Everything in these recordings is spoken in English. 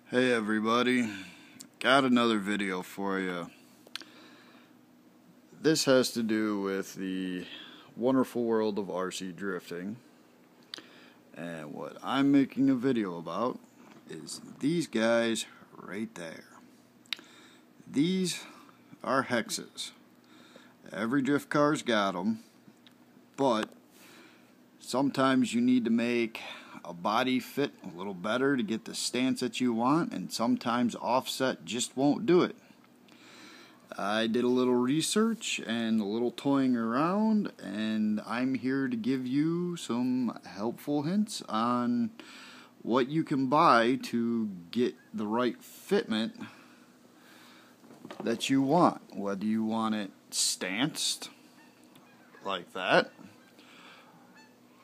Hey everybody, got another video for you. This has to do with the wonderful world of RC drifting, and what I'm making a video about is these guys right there. These are hexes. Every drift car's got them, but sometimes you need to make a body fit a little better to get the stance that you want, and sometimes offset just won't do it. I did a little research and a little toying around, and I'm here to give you some helpful hints on what you can buy to get the right fitment that you want. Whether you want it stanced like that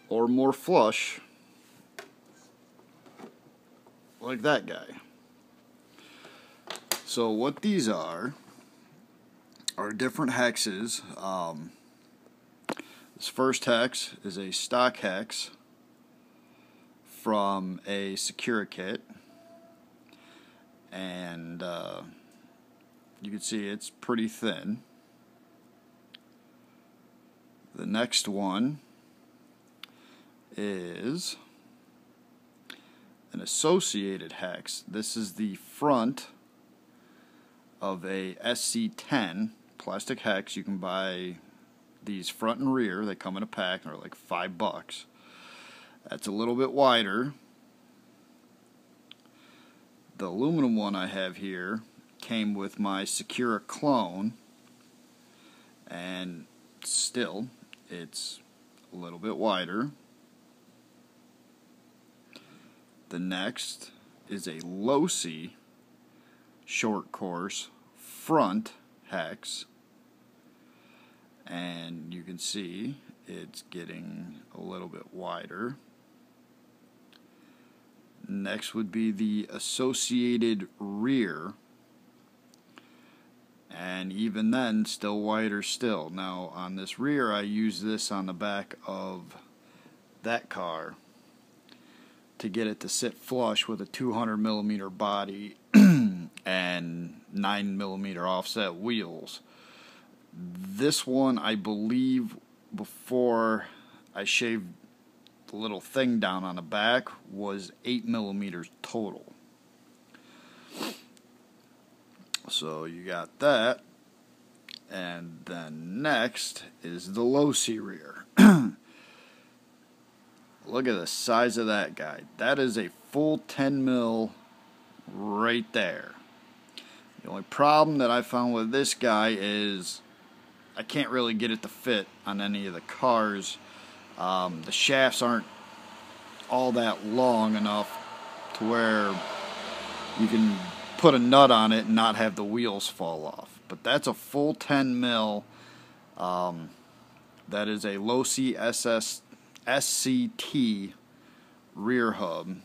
or more flush like that guy. So what these are different hexes. This first hex is a stock hex from a Secura kit, and you can see it's pretty thin. The next one is an associated hex. This is the front of a SC10 plastic hex. You can buy these front and rear. They come in a pack and they're like $5. That's a little bit wider. The aluminum one I have here came with my Secura clone, and still it's a little bit wider. The next is a Losi short course front hex, and you can see it's getting a little bit wider. Next would be the associated rear, and even then still wider still. Now on this rear, I use this on the back of that car to get it to sit flush with a 200mm body and 9mm offset wheels. This one, I believe, before I shaved the little thing down on the back, was 8mm total. So you got that, and then next is the Losi rear. Look at the size of that guy. That is a full 10mm right there. The only problem that I found with this guy is I can't really get it to fit on any of the cars. The shafts aren't all that long enough to where you can put a nut on it and not have the wheels fall off. But that's a full 10mm. That is a Losi SCT rear hub.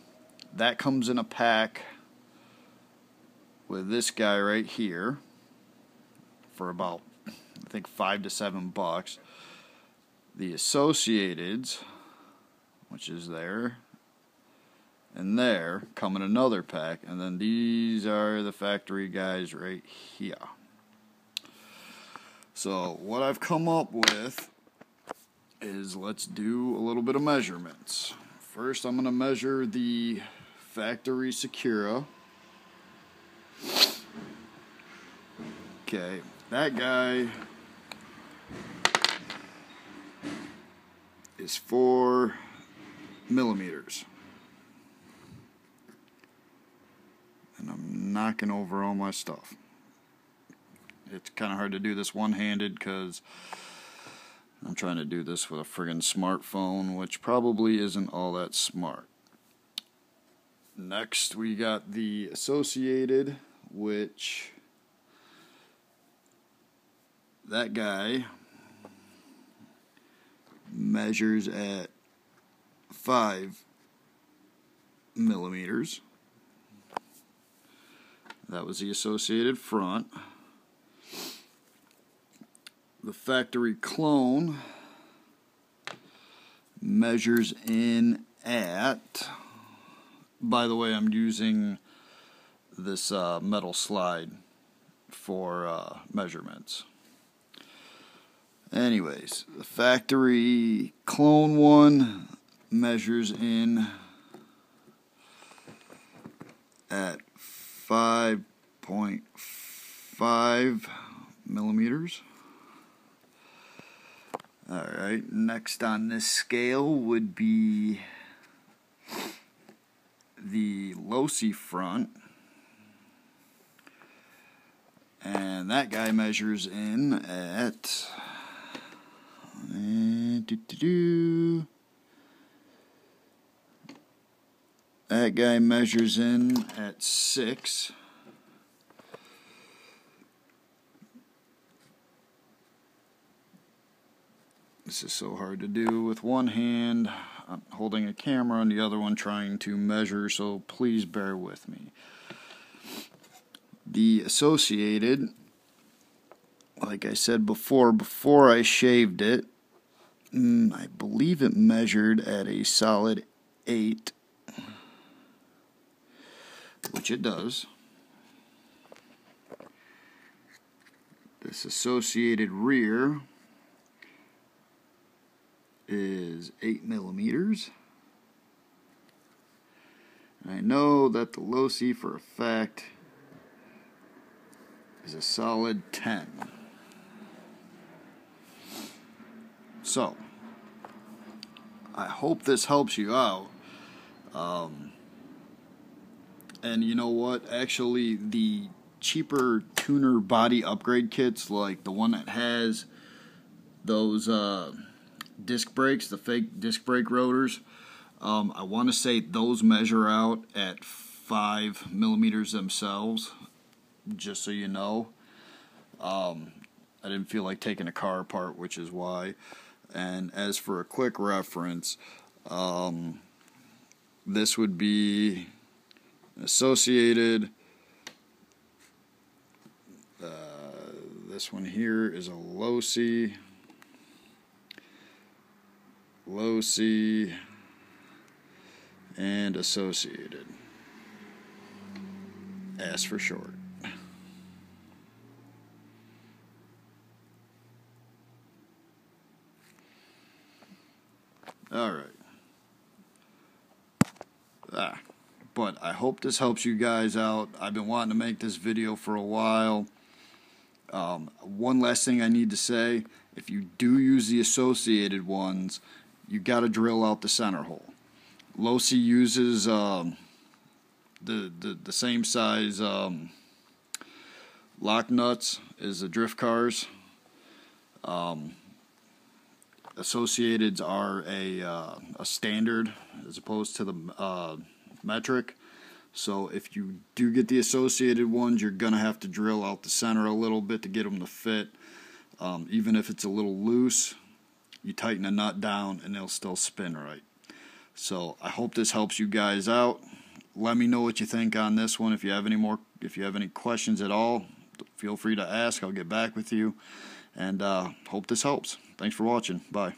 That comes in a pack with this guy right here for about, I think, $5 to $7. The Associateds, which is there and there, come in another pack, and then these are the factory guys right here. So what I've come up with is, let's do a little bit of measurements. First, I'm going to measure the factory Secura. Okay, that guy is 4mm. And I'm knocking over all my stuff. It's kind of hard to do this one-handed because I'm trying to do this with a friggin' smartphone, which probably isn't all that smart. Next, we got the Associated, which that guy measures at 5mm. That was the Associated front. The factory clone measures in at, by the way, I'm using this metal slide for measurements. Anyways, the factory clone one measures in at 5.5 millimeters. Alright, next on this scale would be the low-C front. And that guy measures in at that guy measures in at 6. This is so hard to do with one hand. I'm holding a camera and the other one trying to measure, so please bear with me. The associated, like I said before I shaved it, I believe it measured at a solid 8, which it does. This associated rear is 8 millimeters. And I know that the low-C for a fact is a solid 10. So, I hope this helps you out. And you know what? Actually, the cheaper tuner body upgrade kits, like the one that has those disc brakes, the fake disc brake rotors, I want to say those measure out at 5 millimeters themselves, just so you know. I didn't feel like taking a car apart, which is why. And as for a quick reference, this would be associated. This one here is a low-C, and associated, S for short. Alright. But I hope this helps you guys out. I've been wanting to make this video for a while. One last thing I need to say, if you do use the associated ones, you got to drill out the center hole. Low-C uses the same size lock nuts as the drift cars. Associateds are a standard as opposed to the metric. So if you do get the associated ones, you're going to have to drill out the center a little bit to get them to fit. Even if it's a little loose, you tighten a nut down and they'll still spin right. So I hope this helps you guys out. Let me know what you think on this one. If you have any questions at all, feel free to ask. I'll get back with you. And hope this helps. Thanks for watching. Bye.